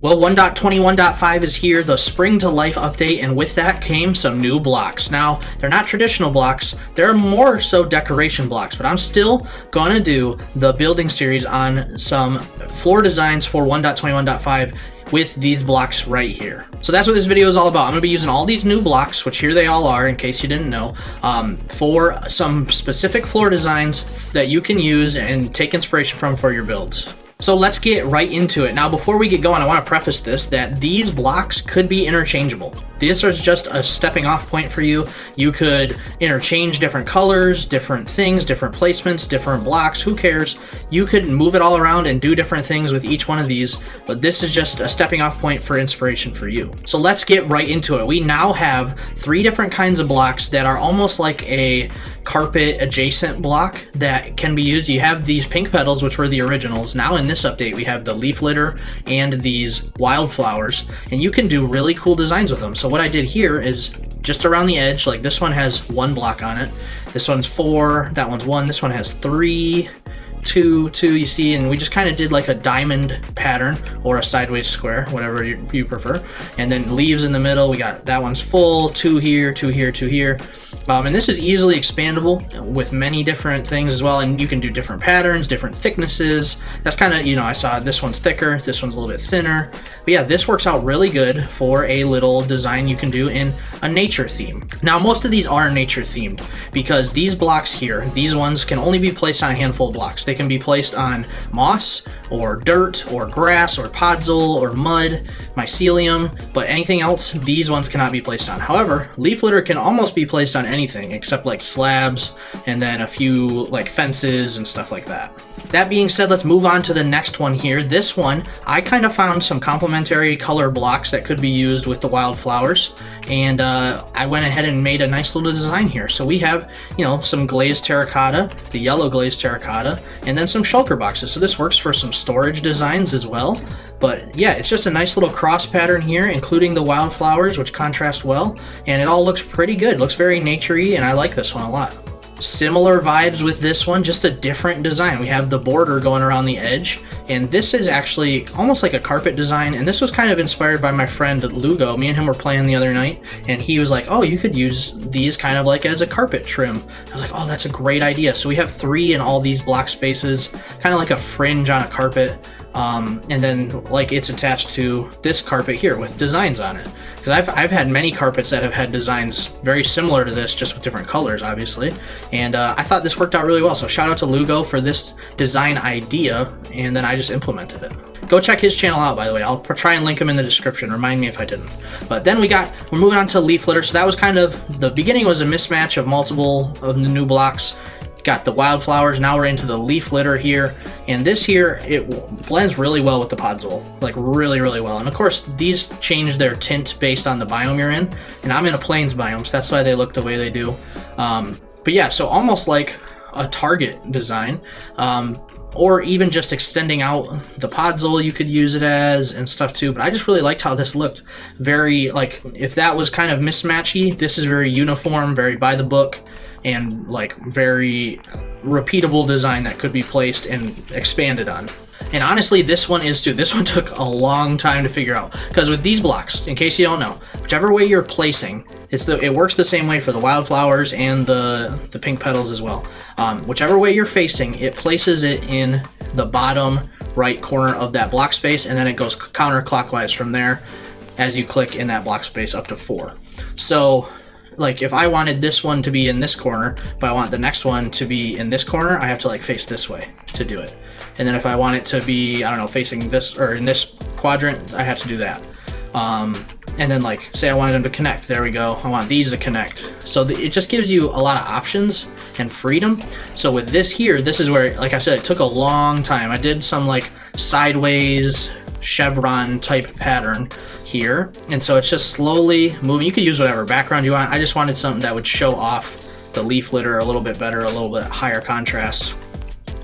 Well, 1.21.5 is here, the SpringTo Life update, and with that came some new blocks. Now, they're not traditional blocks, they're more so decoration blocks, but I'm still going to do the building series on some floor designs for 1.21.5 with these blocks right here. So that's what this video is all about. I'm going to be using all these new blocks, which here they all are in case you didn't know, for some specific floor designs that you can use and take inspiration from for your builds. So let's get right into it. Now, before we get going, I want to preface this that these blocks could be interchangeable. This is just a stepping off point for you. You could interchange different colors, different things, different placements, different blocks, who cares? You could move it all around and do different things with each one of these, but this is just a stepping off point for inspiration for you. So let's get right into it. We now have 3 different kinds of blocks that are almost like a carpet adjacent block that can be used. You have these pink petals, which were the originals. Now in this update, we have the leaf litter and these wildflowers, and you can do really cool designs with them. So what I did here is just around the edge, like this one has 1 block on it, this one's 4, that one's 1, this one has 3, 2, you see, and we just kind of did like a diamond pattern or a sideways square, whatever you prefer. And then leaves in the middle, we got that one's full, 2 here, 2 here, 2 here. And this is easily expandable with many different things as well, and you can do different patterns, different thicknesses. That's kind of, you know, I saw this one's thicker, this one's a little bit thinner. But yeah, this works out really good for a little design you can do in a nature theme. Now, most of these are nature themed because these blocks here, these ones can only be placed on a handful of blocks. They can be placed on moss or dirt or grass or podzol or mud, mycelium, but anything else, these ones cannot be placed on. However, leaf litter can almost be placed on anything except like slabs and then a few like fences and stuff like that. That being said, let's move on to the next one here. This one, I kind of found some complementary color blocks that could be used with the wildflowers, and I went ahead and made a nice little design here. So we have, you know, some glazed terracotta, the yellow glazed terracotta, and then some shulker boxes. So this works for some storage designs as well. But yeah, it's just a nice little cross pattern here, including the wildflowers, which contrast well, and it all looks pretty good. It looks very naturey, and I like this one a lot. Similar vibes with this one, just a different design. We have the border going around the edge, and this is actually almost like a carpet design, and this was kind of inspired by my friend Lugo. Me and him were playing the other night, and he was like, oh, you could use these kind of like as a carpet trim. I was like, oh, that's a great idea. So we have 3 in all these block spaces, kind of like a fringe on a carpet. And then like it's attached to this carpet here with designs on it. Because I've had many carpets that have had designs very similar to this, just with different colors, obviously. And I thought this worked out really well. So shout out to Lugo for this design idea, and then I just implemented it. Go check his channel out, by the way. I'll try and link him in the description. Remind me if I didn't. But then we're moving on to leaf litter. So that was kind of, the beginning was a mismatch of multiple of the new blocks. Got the wildflowers, now we're into the leaf litter here, and this here, it blends really well with the podzol, like really, really well. And of course, these change their tint based on the biome you're in, and I'm in a plains biome, so that's why they look the way they do. But yeah, so almost like a target design, or even just extending out the podzol you could use it as and stuff too. But I just really liked how this looked. Very, like, if that was kind of mismatchy, this is very uniform, very by the book, and like very repeatable design that could be placed and expanded on. And honestly, this one is too. This one took a long time to figure out, because with these blocks, in case you don't know, whichever way you're placing, it works the same way for the wildflowers and the pink petals as well. Whichever way you're facing, it places it in the bottom right corner of that block space, and then it goes counterclockwise from there as you click in that block space up to 4. So like if I wanted this one to be in this corner, but I want the next one to be in this corner, I have to like face this way to do it. And then if I want it to be, I don't know, facing this or in this quadrant, I have to do that. And then like, say I wanted them to connect, there we go. I want these to connect. So it just gives you a lot of options and freedom. So with this here, this is where, like I said, it took a long time. I did some like sideways chevron type pattern here, and so it's just slowly moving. You could use whatever background you want. I just wanted something that would show off the leaf litter a little bit better, a little bit higher contrast.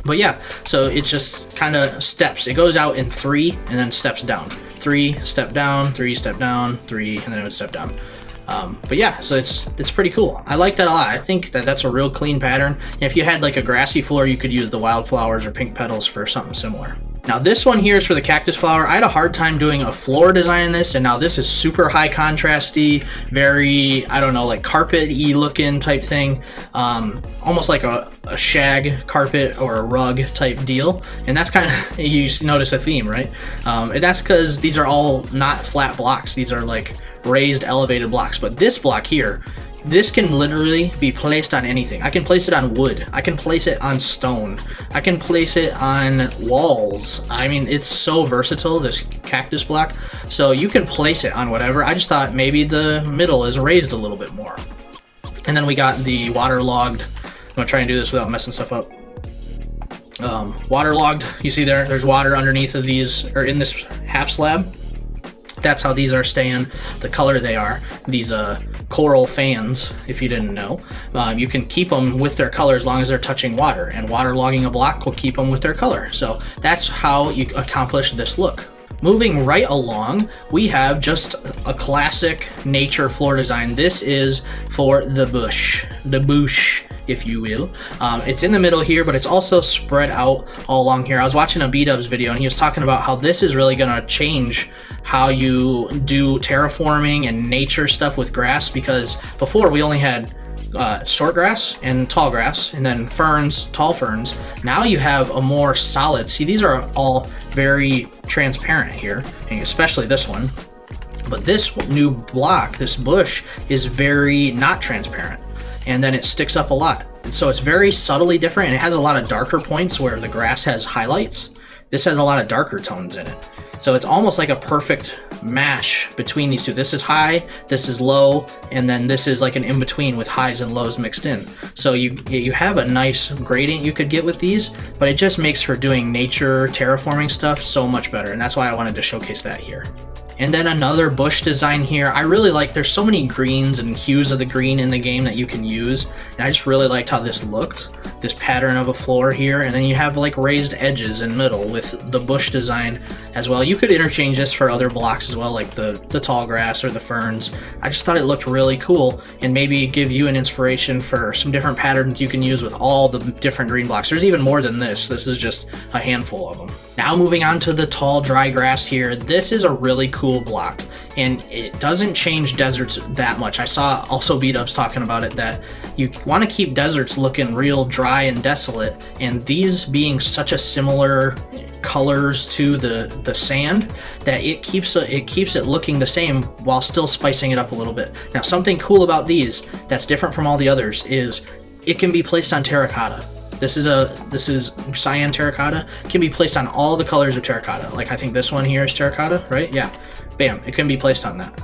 But yeah, so it just kind of steps. It goes out in 3 and then steps down. 3, step down, 3, step down, 3, and then it would step down. But yeah, so it's pretty cool. I like that a lot. I think that's a real clean pattern. And if you had like a grassy floor, you could use the wildflowers or pink petals for something similar. Now this one here is for the cactus flower. I had a hard time doing a floor design in this, and now this is super high contrasty, very, I don't know, like carpet-y looking type thing. Almost like a shag carpet or a rug type deal. And that's kind of, you notice a theme, right? And that's because these are all not flat blocks. These are like raised, elevated blocks. But this block here, this can literally be placed on anything. I can place it on wood. I can place it on stone. I can place it on walls. I mean, it's so versatile, this cactus block. So you can place it on whatever. I just thought maybe the middle is raised a little bit more. And then we got the waterlogged. I'm gonna try and do this without messing stuff up. Waterlogged, you see there's water underneath of these, or in this half slab. That's how these are staying the color they are. These coral fans, if you didn't know. You can keep them with their color as long as they're touching water, and waterlogging a block will keep them with their color. So that's how you accomplish this look. Moving right along, we have just a classic nature floor design. This is for the bush, if you will. It's in the middle here, but it's also spread out all along here. I was watching a B-Dubs video, and he was talking about how this is really gonna change how you do terraforming and nature stuff with grass, because before we only had short grass and tall grass, and then ferns, tall ferns. Now you have a more solid, see, these are all very transparent here, and especially this one. But this new block, this bush, is very not transparent, and then it sticks up a lot. And so it's very subtly different, and it has a lot of darker points where the grass has highlights. This has a lot of darker tones in it. So it's almost like a perfect mash between these two. This is high, this is low, and then this is like an in-between with highs and lows mixed in. So you have a nice gradient you could get with these, but it just makes for doing nature, terraforming stuff so much better, and that's why I wanted to showcase that here. And then another bush design here. I really like, there's so many greens and hues of the green in the game that you can use, and I just really liked how this looked. This pattern of a floor here, and then you have like raised edges in middle with the bush design as well. You could interchange this for other blocks as well, like the tall grass or the ferns. I just thought it looked really cool, and maybe give you an inspiration for some different patterns you can use with all the different green blocks. There's even more than this. This is just a handful of them. Now moving on to the tall dry grass here. This is a really cool block, and it doesn't change deserts that much. I saw also B-Dubs talking about it, that you want to keep deserts looking real dry and desolate, and these being such a similar colors to the sand, that it keeps it looking the same while still spicing it up a little bit. Now something cool about these that's different from all the others is it can be placed on terracotta. This is cyan terracotta. It can be placed on all the colors of terracotta. Like I think this one here is terracotta, right? Yeah. Bam, it can be placed on that.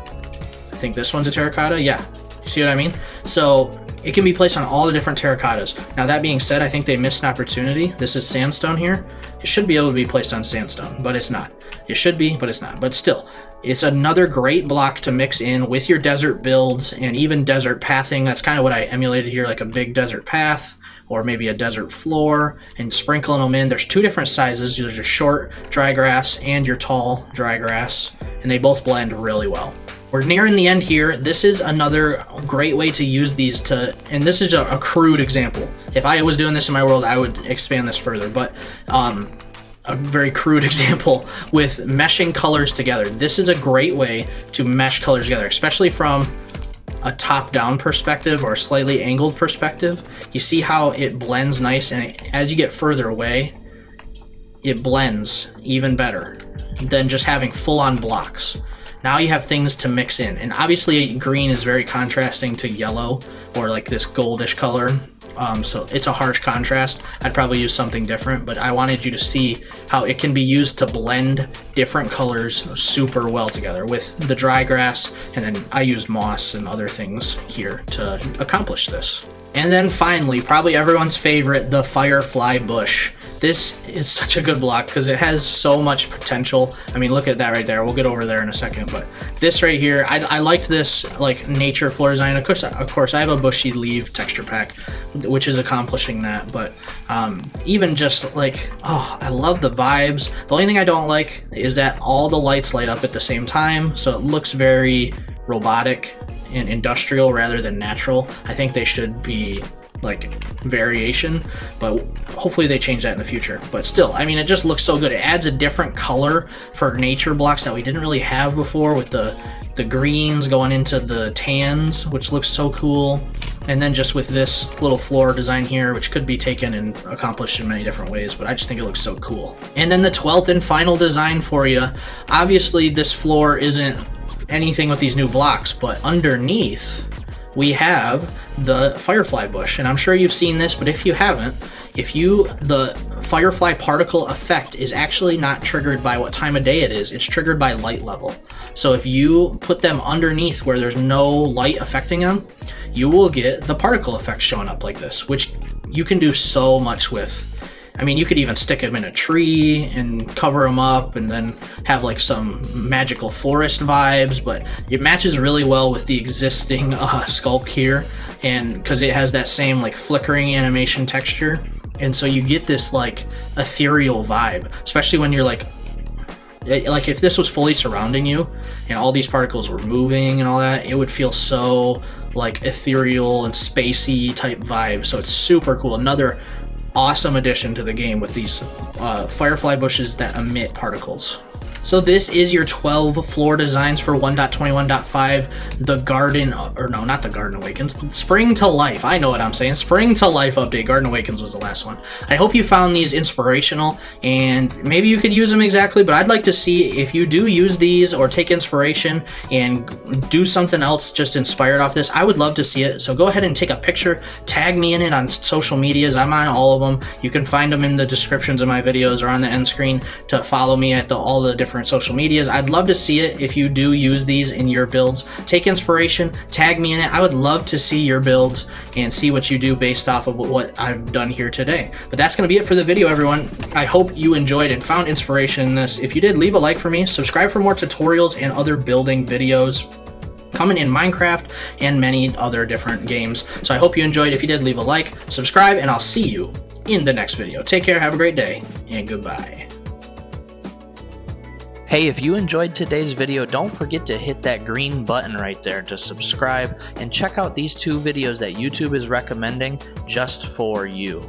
I think this one's a terracotta. Yeah. You see what I mean? So it can be placed on all the different terracottas. Now that being said, I think they missed an opportunity. This is sandstone here. It should be able to be placed on sandstone, but it's not. It should be, but it's not. But still, it's another great block to mix in with your desert builds and even desert pathing. That's kind of what I emulated here, like a big desert path, or maybe a desert floor, and sprinkling them in. There's two different sizes. There's your short dry grass and your tall dry grass, and they both blend really well. We're nearing the end here. This is another great way to use these and this is a crude example. If I was doing this in my world, I would expand this further, but a very crude example with meshing colors together. This is a great way to mesh colors together, especially from a top-down perspective or a slightly angled perspective. You see how it blends nice, and as you get further away, it blends even better than just having full-on blocks. Now you have things to mix in, and obviously green is very contrasting to yellow or like this goldish color. So it's a harsh contrast. I'd probably use something different, but I wanted you to see how it can be used to blend different colors super well together with the dry grass, and then I used moss and other things here to accomplish this. And then finally, probably everyone's favorite, the firefly bush. This is such a good block because it has so much potential. I mean, look at that right there. We'll get over there in a second, but this right here, I liked this like nature floor design. Of course, I have a bushy leaf texture pack, which is accomplishing that. But even just like, oh, I love the vibes. The only thing I don't like is that all the lights light up at the same time, so it looks very robotic and industrial rather than natural. I think they should be like variation, but hopefully they change that in the future. But still, I mean, it just looks so good. It adds a different color for nature blocks that we didn't really have before, with the greens going into the tans, which looks so cool. And then just with this little floor design here, which could be taken and accomplished in many different ways, but I just think it looks so cool. And then the 12th and final design for you. Obviously this floor isn't anything with these new blocks, but underneath we have the firefly bush. And I'm sure you've seen this, but if you haven't, the firefly particle effect is actually not triggered by what time of day it is, it's triggered by light level. So if you put them underneath where there's no light affecting them, you will get the particle effect showing up like this, which you can do so much with. I mean, you could even stick them in a tree and cover them up and then have like some magical forest vibes, but it matches really well with the existing sculpt here, and because it has that same like flickering animation texture, and so you get this like ethereal vibe, especially when you're like if this was fully surrounding you and all these particles were moving and all that, it would feel so like ethereal and spacey type vibe. So it's super cool. Another awesome addition to the game with these firefly bushes that emit particles. So this is your 12 floor designs for 1.21.5, the Garden, or no, not the Garden Awakens, SpringTo Life. I know what I'm saying. SpringTo Life update. Garden Awakens was the last one. I hope you found these inspirational, and maybe you could use them exactly, but I'd like to see if you do use these or take inspiration and do something else just inspired off this. I would love to see it. So go ahead and take a picture, tag me in it on social medias. I'm on all of them. You can find them in the descriptions of my videos or on the end screen to follow me at all the different social medias. I'd love to see it if you do use these in your builds. Take inspiration, tag me in it. I would love to see your builds and see what you do based off of what I've done here today. But that's going to be it for the video, everyone. I hope you enjoyed and found inspiration in this. If you did, leave a like for me, subscribe for more tutorials and other building videos coming in Minecraft and many other different games. So I hope you enjoyed. If you did, leave a like, subscribe, and I'll see you in the next video. Take care, have a great day, and goodbye. Hey, if you enjoyed today's video, don't forget to hit that green button right there to subscribe, and check out these 2 videos that YouTube is recommending just for you.